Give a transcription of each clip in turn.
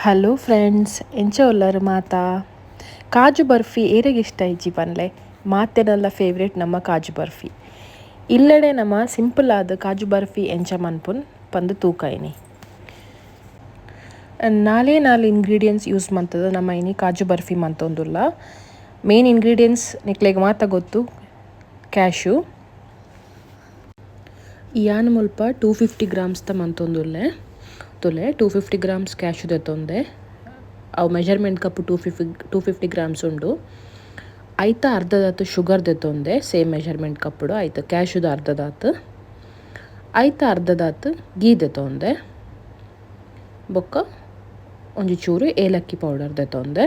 Hello friends ಎಂಚ ಉಳ್ಳಾರು ಮಾತಾ ಕಾಜು ಬರ್ಫಿ ಏರೆಗೆ ಇಷ್ಟ ಇಜ್ಜಿ ಪನ್ಲೆ ಮಾತೆನಲ್ಲ ಫೇವ್ರೇಟ್ ನಮ್ಮ ಕಾಜು ಬರ್ಫಿ ಇಲ್ಲಡೆ ನಮ್ಮ ಸಿಂಪಲ್ ಆದ ಕಾಜು ಬರ್ಫಿ ಎಂಚ ಮನ್ಪುನ್ ಪಂದು ತೂಕೈನಿ ನಾಲ್ಕು ಇಂಗ್ರೀಡಿಯೆಂಟ್ಸ್ ಯೂಸ್ ಮಂತದ ನಮ್ಮ ಇನಿ ಕಾಜು ಬರ್ಫಿ ಮಂತೊಂದುಲ್ಲ ಮೇನ್ ಇಂಗ್ರೀಡಿಯೆಂಟ್ಸ್ ನಿಕ್ಲೆಗ್ ಮಾತ ಗೊತ್ತು ಕ್ಯಾಶು ಯಾನ್ ಮುಲ್ಪ 250 ಗ್ರಾಮ್ಸ್ ತ ಮಂತೊಂದುಲ್ಲೆ ತುಲೆ 250 ಗ್ರಾಮ್ಸ್ ಕ್ಯಾಶು ದೆತ್ತೊಂದೆ ಅವು ಮೆಜರ್ಮೆಂಟ್ ಕಪ್ 250 ಗ್ರಾಮ್ಸ್ ಉಂಡು ಐತ ಅರ್ಧದಾತು ಶುಗರ್ ದೆತ್ತೊಂದೆ ಸೇಮ್ ಮೆಜರ್ಮೆಂಟ್ ಕಪ್ಪುಡು ಐತ ಕ್ಯಾಶುದ ಅರ್ಧದಾತು ಐತ ಅರ್ಧದಾತು ಗೀ ದೆತ್ತೊಂದೆ ಬೊಕ್ಕ ಒಂಜಿ ಚೂರು ಏಲಕ್ಕಿ ಪೌಡರ್ ದೆತ್ತೊಂದೆ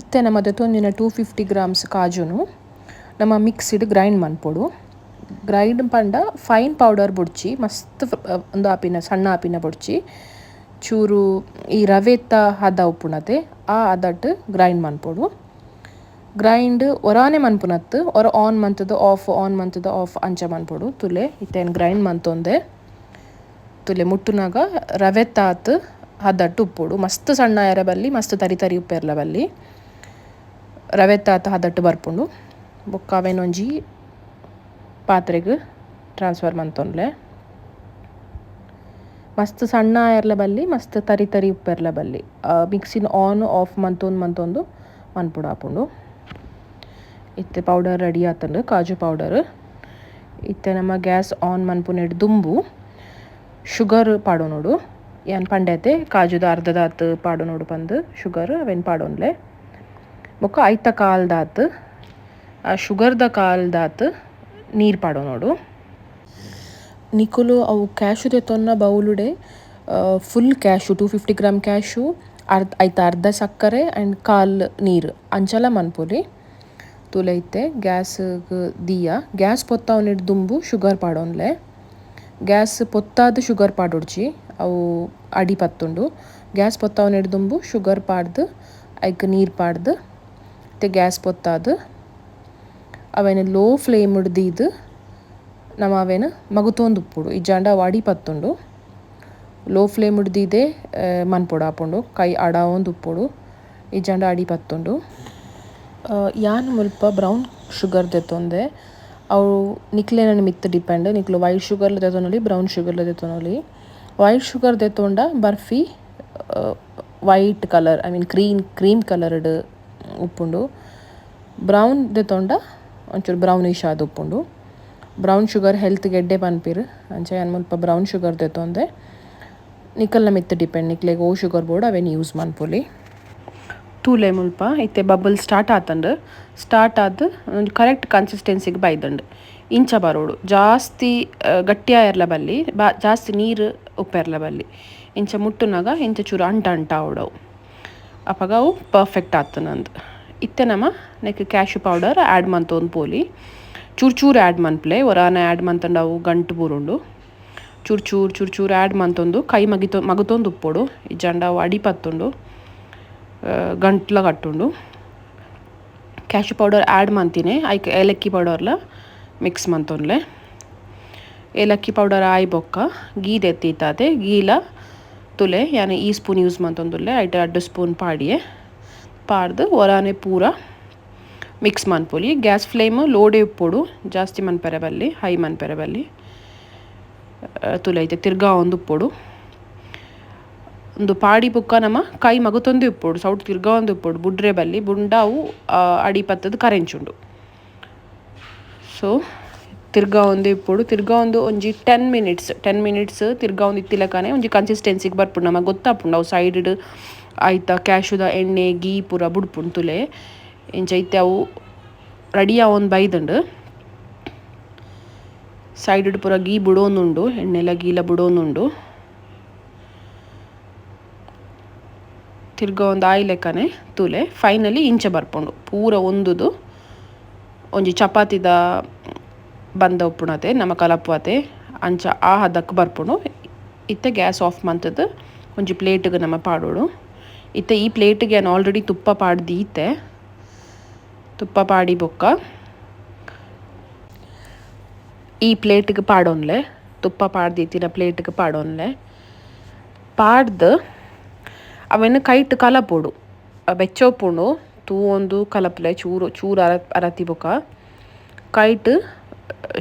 ಇತ್ತೆ ನಮ್ಮ ದೆತ್ತೊಂದಿನ 250 ಗ್ರಾಮ್ಸ್ ಕಾಜುನು ನಮ್ಮ ಮಿಕ್ಸಿಡ್ ಗ್ರೈಂಡ್ ಮನ್ಪೊಡು ಗ್ರೈಂಡ್ ಪಂಡ ಫೈನ್ ಪೌಡರ್ ಬುಡ್ಚಿ ಮಸ್ತ್ ಒಂದು ಆಪಿನ ಸಣ್ಣ ಆಪಿನ ಬುಡ್ಚಿ ಚೂರು ಈ ರವೆತ್ತ ಹದ ಉಪ್ಪುಣತೆ ಆ ಅದಟ್ ಗ್ರೈಂಡ್ ಮನ್ಪೊಡು ಗ್ರೈಂಡ್ ಒರಾನೆ ಮನ್ಪುನತ್ತು ಒರ ಆನ್ ಮಂತದ ಆಫ್ ಅಂಚ ಮನ್ಪೊಡು ತುಲೆ ಇತ್ತೇನು ಗ್ರೈಂಡ್ ಮಂತೊಂದೆ ತುಲೆ ಮುಟ್ಟುನಾಗ ರವೆತ್ತ ಆತು ಹದಟ್ಟು ಉಪ್ಪುಡು ಮಸ್ತ್ ಸಣ್ಣ ಎರೆ ಬಲ್ಲಿ ಮಸ್ತ್ ತರಿ ಉಪ್ಪೆರ್ಲ ಬಲ್ಲಿ ರವೆತ್ತ ಆತು ಹದಟ್ಟು ಬರ್ಪುಂಡು ಬೊಕ್ಕ ಅವೇನೊಂಜಿ ಪಾತ್ರೆಗೆ ಟ್ರಾನ್ಸ್ಫರ್ ಮಂತೊನ್ಲೆ ಮಸ್ತ್ ಸಣ್ಣ ಇರ್ಲ ಬಲ್ಲಿ ಮಸ್ತ್ ತರಿ ಉಪ್ಪೆರ್ಲ ಬಲ್ಲಿ ಮಿಕ್ಸಿನ ಆನ್ ಆಫ್ ಮಂತೊಂದು ಮನ್ಪುಡು ಆಪುಂಡು ಇತ್ತೆ ಪೌಡರ್ ರೆಡಿ ಆತಂಡು ಕಾಜು ಪೌಡರ್ ಇತ್ತೆ ನಮ್ಮ ಗ್ಯಾಸ್ ಆನ್ ಮನ್ಪುನೆಡ್ ದುಂಬು ಶುಗರ್ ಪಾಡೋನೋಡು ಯಾನ್ ಪಂಡೆತೆ ಕಾಜುದ ಅರ್ಧದಾತು ಪಾಡೋನೋಡು ಪಂದು ಶುಗರ್ ಅವೇನು ಪಾಡೋನ್ಲೆ ಬೊಕ್ಕ ಐತ ಕಾಲ್ದಾತು ಆ ಶುಗರ್ದ ಕಾಲ್ದಾತು ನೀರು ಪಾಡೋನೋಡು ನಿಕುಲು ಅವು ಕ್ಯಾಶು ದೆತ್ತೊನ್ನ ಬೌಲುಡೆ ಫುಲ್ ಕ್ಯಾಶು 250 ಗ್ರಾಮ್ ಕ್ಯಾಶು ಐತ ಅರ್ಧ ಸಕ್ಕರೆ ಆ್ಯಂಡ್ ಕಾಲ್ ನೀರು ಅಂಚಲ ಮನ್ಪುರಿ ತುಲೈತೆ ಗ್ಯಾಸ್ಗೆ ದಿಯ ಗ್ಯಾಸ್ ಪೊತ್ತವನಿಡ್ ದುಂಬು ಶುಗರ್ ಪಾಡೋನ್ಲೆ ಗ್ಯಾಸ್ ಪೊತ್ತಾದ ಶುಗರ್ ಪಾಡೊಡ್ಜಿ ಅವು ಅಡಿ ಪತ್ತುಂಡು ಗ್ಯಾಸ್ ಪೊತ್ತವನಿಡ್ ದುಂಬು ಶುಗರ್ ಪಾಡ್ದು ಐಕ್ ನೀರು ಪಾಡ್ದು ಮತ್ತು ಗ್ಯಾಸ್ ಪೊತ್ತಾದು ಅವೇನು ಲೋ ಫ್ಲೇಮ್ ಹಿಡ್ದಿದ್ದು ನಮ್ಮ ಅವೇನು ಮಗುತೊಂದು ಉಪ್ಪುಡು ಇಜ್ಜಾಂಡ ಅವು ಅಡಿ ಪತ್ತುಂಡು ಲೋ ಫ್ಲೇಮ್ ಹಿಡ್ದಿದೆ ಮನ್ಪೊಡು ಆಪುಂಡು ಕೈ ಅಡ ಒಂದು ಉಪ್ಪುಡು ಇಜ್ಜಾಂಡ ಅಡಿ ಪತ್ತುಂಡು ಯಾನ್ ಮುಲ್ಪ ಬ್ರೌನ್ ಶುಗರ್ ದೆತ್ತೊಂದೆ ಅವು ನಿಕ್ಲೆನ ಮಿತ್ ಡಿಪೆಂಡ್ ನಿಕ್ಲು ವೈಟ್ ಶುಗರ್ಲ ದೆತ್ತೊನೊಲಿ ಬ್ರೌನ್ ಶುಗರ್ಲ ದೆತ್ತೊನೊಲಿ ವೈಟ್ ಶುಗರ್ ದೆತ್ತೊಂಡ barfi white colour I mean cream coloured ಉಪ್ಪುಂಡು ಬ್ರೌನ್ ದೆತ್ತೊಂಡ ಒಂಚೂರು ಬ್ರೌನಿಶ್ ಆದ ಉಪ್ಪುಂಡು ಬ್ರೌನ್ ಶುಗರ್ ಹೆಲ್ತ್ಗೆ ಎಡ್ಡೆ ಪನ್ಪಿರು ಅಂಚ ಯಾನ್ ಮುಲ್ಪ ಬ್ರೌನ್ ಶುಗರ್ ದೆತ್ತೊಂದೆ ನಿಕಲ್ನ ಮಿತ್ ಡಿಪೆಂಡ್ ನಿಕ್ಲೆಗ್ ಓ ಶುಗರ್ ಬೋರ್ಡ್ ಅವೇನು ಯೂಸ್ ಮನ್ಪೊಲಿ ತೂಲೆ ಮುಲ್ಪ ಇತ್ತೆ ಬಬಲ್ ಸ್ಟಾರ್ಟ್ ಆದು ಒಂದು ಕರೆಕ್ಟ್ ಕನ್ಸಿಸ್ಟೆನ್ಸಿಗೆ ಬೈದಂಡು ಇಂಚ ಬರೋಡು ಜಾಸ್ತಿ ಗಟ್ಟಿಯಾಯರ್ಲ ಬಲ್ಲಿ ಜಾಸ್ತಿ ನೀರು ಉಪ್ಪೆರ್ಲ ಬಲ್ಲಿ ಇಂಚ ಮುಟ್ಟುನಾಗ ಇಂಚ ಚೂರು ಅಂಟ ಆವಡವು ಅಪಗ ಅವು ಪರ್ಫೆಕ್ಟ್ ಆತು ನಂದು ಇತ್ತೆ ನಮ್ಮ ನೆಕ್ ಕ್ಯಾಶು ಪೌಡರ್ ಆ್ಯಡ್ ಮಂತೊಂದು ಪೋಲಿ ಚೂರು ಆ್ಯಡ್ ಮನ್ಪ್ಲೆ ಒರಾನ ಆ್ಯಡ್ ಮಂತಂಡು ಅವು ಗಂಟು ಬೂರುಂಡು ಚೂರು ಆ್ಯಡ್ ಮಂತೊಂದು ಕೈ ಮಗುತೊಂದು ಉಪ್ಪೊಡು ಇಜ್ಜಾಂಡ ಅವು ಅಡಿ ಪತ್ತುಂಡು ಗಂಟ್ಲ ಕಟ್ಟುಂಡು ಕ್ಯಾಶು ಪೌಡರ್ ಆ್ಯಡ್ ಮಂತಿನಿ ಐಕ್ ಏಲಕ್ಕಿ ಪೌಡರ್ಲ ಮಿಕ್ಸ್ ಮಂತೊನ್ಲೆ ಏಲಕ್ಕಿ ಪೌಡರ್ ಆಯ್ ಬೊಕ್ಕ ಗೀ ದೆತ್ತಿತ್ತಾದೆ ಗೀಲ ತುಲೆ ಯಾನ್ ಈ ಸ್ಪೂನ್ ಯೂಸ್ ಮಂತೊಂದುಲ್ಲೆ ಐಟ 2 ಸ್ಪೂನ್ ಪಾಡ್ದು ಒರಾನೆ ಪೂರ ಮಿಕ್ಸ್ ಮನ್ಪೊಲಿ ಗ್ಯಾಸ್ ಫ್ಲೇಮ್ ಲೋಡೆ ಉಪ್ಪೊಡು ಜಾಸ್ತಿ ಮನ್ಪೆರೆ ಬಲ್ಲಿ ಹೈ ಮನ್ಪೆರೆ ಬಲ್ಲಿ ತುಲೈತೆ ತಿರ್ಗಾ ಒಂದು ಉಪ್ಪೊಡು ಒಂದು ಪಾಡಿ ಬುಕ್ಕ ನಮ್ಮ ಕೈ ಮಗುತೊಂದು ಉಪ್ಪೊಡು ಸೌಟ್ ತಿರ್ಗಾ ಒಂದು ಉಪ್ಪೊಡು ಬುಡ್ರೆ ಬಲ್ಲಿ ಬುಂಡ ಅವು ಅಡಿ ಪತ್ತದ ಕರೆಂಚುಂಡು ಸೊ ತಿರ್ಗಾ ಒಂದು ಇಪ್ಪೊಡು ತಿರ್ಗಾ ಒಂದು ಒಂಜಿ 10 ಮಿನಿಟ್ಸ್ ತಿರ್ಗಾ ಒಂದು ಇತ್ತಿಲಕನೆ ಒಂಜಿ ಕನ್ಸಿಸ್ಟೆನ್ಸಿಗೆ ಬರ್ಪುಂಡು ನಮಗೆ ಗೊತ್ತಾಪುಂಡು ಅವು ಸೈಡ್ ಆಯ್ತಾ ಕ್ಯಾಶುದ ಎಣ್ಣೆ ಗೀ ಪೂರ ಬುಡ್ಪುಂಡು ತುಲೆ ಇಂಚ ಇತ್ತೆ ಅವು ರೆಡಿ ಅವೊಂದು ಬೈದಂಡು ಸೈಡ್ ಪೂರ ಗೀ ಬಿಡೋನುಂಡು ಎಣ್ಣೆಲ ಗೀಲ ಬಿಡೋನುಂಡು ತಿರ್ಗಾ ಒಂದು ಆಯ್ ಲೆಕ್ಕನೆ ತುಲೆ ಫೈನಲಿ ಇಂಚ ಬರ್ಪುಂಡು ಪೂರ ಒಂದುದು ಒಂಜಿ ಚಪಾತಿದ ಬಂದ ಉಪ್ಪುಣತೆ ನಮ್ಮ ಕಲಪುವತೆ ಅಂಚ ಆ ಹದಕ್ಕೆ ಬರ್ಪುಂಡು ಇತ್ತೆ ಗ್ಯಾಸ್ ಆಫ್ ಮಂತದ್ದು ಒಂಜಿ ಪ್ಲೇಟ್ಗೆ ನಮ್ಮ ಪಾಡೋಡು ಇತ್ತೆ ಈ ಪ್ಲೇಟ್ಗೆ ನಾನು ಆಲ್ರೆಡಿ ತುಪ್ಪ ಪಾಡ್ದೀತೆ ತುಪ್ಪ ಪಾಡಿ ಬೊಕ್ಕ ಈ ಪ್ಲೇಟ್ಗೆ ಪಾಡೋನ್ಲೆ ತುಪ್ಪ ಪಾಡ್ದಿತ್ತಿನ ಪ್ಲೇಟ್ಗೆ ಪಾಡೋನ್ಲೆ ಪಾಡ್ದು ಅವನ್ನು ಕೈಟ್ ಕಲಪೊಡು ಬೆಚ್ಚೋಪುಂಡು ತೂ ಒಂದು ಕಲಪಲೆ ಚೂರು ಚೂರು ಅರತಿ ಬೊಕ ಕೈಟ್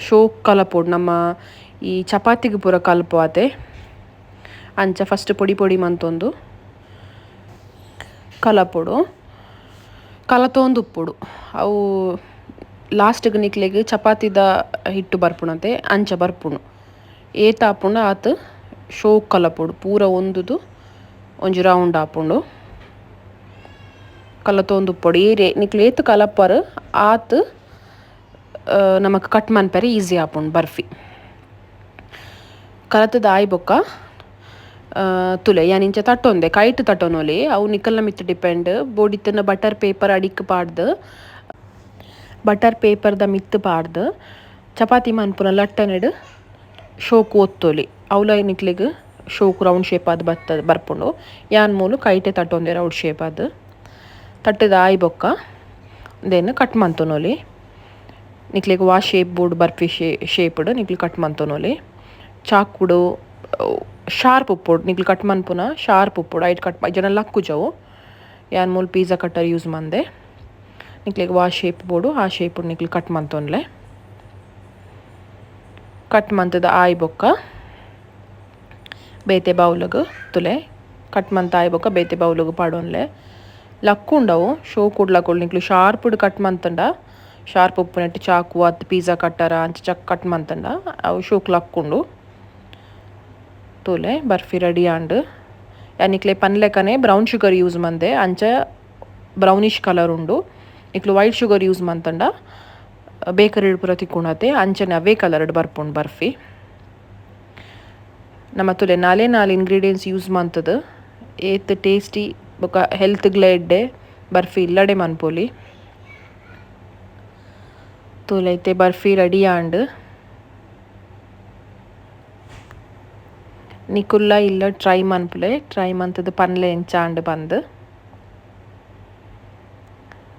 ಶೋಕ್ ಕಲಪೊಡು ನಮ್ಮ ಈ ಚಪಾತಿಗೆ ಪೂರ ಕಲಪುವಾತೆ ಅಂಚ ಫಸ್ಟ್ ಪೊಡಿ ಪೊಡಿ ಮಂತೊಂದು ಕಲಪೊಡು ಕಲತೊಂದು ಉಪ್ಪುಡು ಅವು ಲಾಸ್ಟ್ಗೆ ನಿಕ್ಲೆಗ್ ಚಪಾತಿದ ಹಿಟ್ಟು ಬರ್ಪುಣತೆ ಅಂಚ ಬರ್ಪುಣು ಏತ ಆಪುಂಡು ಆತು ಶೋಕ್ ಕಲಪೊಡು ಪೂರ ಒಂದುದು ಒಂಜಿ ರೌಂಡ್ ಆಪುಂಡು ಕಲತೊಂದು ಉಪ್ಪೊಡು ಏರೆ ನಿಕ್ಲು ಏತು ಕಲಪರು ಆತು ನಮಕ್ ಕಟ್ ಮನ್ಪರೆ ಈಸಿ ಆಪುಂಡು ಬರ್ಫಿ ಕಲತದ ಆಯ್ ಬೊಕ್ಕ ತುಲೆ ಯಾನಿಂಚ ತಟ್ಟೊಂದೆ ಕೈಟ್ ತಟ್ಟೊನೊಲಿ ಅವು ನಿಕಲ್ನ ಮಿತ್ ಡಿಪೆಂಡ್ ಬೋಡಿತ್ತನ ಬಟರ್ ಪೇಪರ್ ಅಡಿಕ್ ಪಾಡ್ದು ಬಟರ್ ಪೇಪರ್ದ ಮಿತ್ ಪಾಡ್ದು ಚಪಾತಿ ಮನ್ಪುನ ಲಟ್ಟನೆಡು ಶೋಕು ಒತ್ತೊಲಿ ಅವಲ ನಿಕ್ಲಿಗ್ ಶೋಕು ರೌಂಡ್ ಶೇಪ್ ಅದು ಬರ್ಪುಂಡು ಯಾನ್ ಮೂಲು ಕೈಟೆ ತಟ್ಟೊಂದೆ ರೌಂಡ್ ಶೇಪ್ ಅದು ತಟ್ಟದ ಆಯ್ ಬೊಕ್ಕ ದೆನ್ ಕಟ್ ಮಂತೊನೊಲಿ ನಿಕ್ಲಿಗ್ ವಾ ಶೇಪ್ ಬೋರ್ಡ್ ಬರ್ಫಿ ಶೇಪ್ಡ್ ನಿಕ್ಲಿ ಕಟ್ ಮಂತೊನೊಲಿ ಚಾಕುಡು ಶಾರ್ಪ್ ಉಪ್ಪುಡು ನಿಕ್ಲಿ ಕಟ್ ಮನ್ಪುನ ಶಾರ್ಪ್ ಉಪ್ಪುಡು ಐಟ್ ಕಟ್ ಜನ ಲಕ್ಕುಜವು ಯಾನ್ ಮೂಲು ಪಿಜ್ಜಾ ಕಟ್ಟರ್ ಯೂಸ್ ಮಂದೆ ನಿಕ್ಲಿಗ್ ವಾ ಶೇಪ್ ಬೋಡು ಆ ಶೇಪ್ ನಿಕ್ಲಿ ಕಟ್ ಮಂತೊನ್ಲೆ ಕಟ್ ಮಂತದ ಆಯ್ ಬೊಕ್ಕ ಬೇತೆ ಬೌಲಗ್ ತುಲೆ ಕಟ್ ಮಂತ ಆಯ್ ಬೊಕ್ಕ ಬೇತೆ ಬೌಲಗ್ ಪಾಡೊನ್ಲೆ ಲಕ್ಕುಂಡವು ಶೋ ಕುಡ್ಲಕೊಳ್ ನಿಕ್ಲು ಶಾರ್ಪ್ಡ್ ಕಟ್ ಮಂತಂಡ ಶಾರ್ಪ್ ಉಪ್ಪು ನೆಟ್ಟು ಚಾಕು ಅತ್ತು ಪಿಜ್ಜಾ ಕಟ್ಟರ ಅಂಚ ಚಕ್ ಕಟ್ ಮಂತಂಡ ಅವು ಶೋಕ್ ಲಕ್ಕುಂಡು ತೋಲೆ ಬರ್ಫಿ ರೆಡಿ ಆಂಡ್ ಯಾನಿಕ್ಲೆ ಪನ್ಲೆಕನೆ ಬ್ರೌನ್ ಶುಗರ್ ಯೂಸ್ ಮಂದೆ ಅಂಚ ಬ್ರೌನಿಶ್ ಕಲರ್ ಉಂಡು ಇಕ್ಲು ವೈಟ್ ಶುಗರ್ ಯೂಸ್ ಮಂತಂಡ ಬೇಕರಿ ಪೂರ ತಿಕ್ಕುಣತೆ ಅಂಚನೆ ಅವೇ ಕಲರ್ಡ್ ಬರ್ಪುಂಡು ಬರ್ಫಿ ನಮ್ಮ ತುಲೆ ನಾಲೆ ಇಂಗ್ರೀಡಿಯೆಂಟ್ಸ್ ಯೂಸ್ ಮಂತದು ಏತ್ ಟೇಸ್ಟಿ ಬೊಕ ಹೆಲ್ತ್ಗ್ಲ ಎಡ್ಡೆ ಬರ್ಫಿ ಇಲ್ಲಡೆ ಮನ್ಪೊಲಿ ತೋಲೈತೆ ಬರ್ಫಿ ರೆಡಿ ಆಂಡ್ ನಿಕುಲ್ಲ ಇಲ್ಲ ಟ್ರೈ ಮನ್ಪುಲೆ ಟ್ರೈ ಮಂತದ ಪನ್ಲೆ ಎಂಚಾಂಡ್ ಬಂದು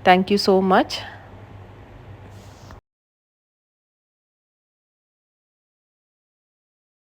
ಥ್ಯಾಂಕ್ ಯು ಸೋ ಮಚ್.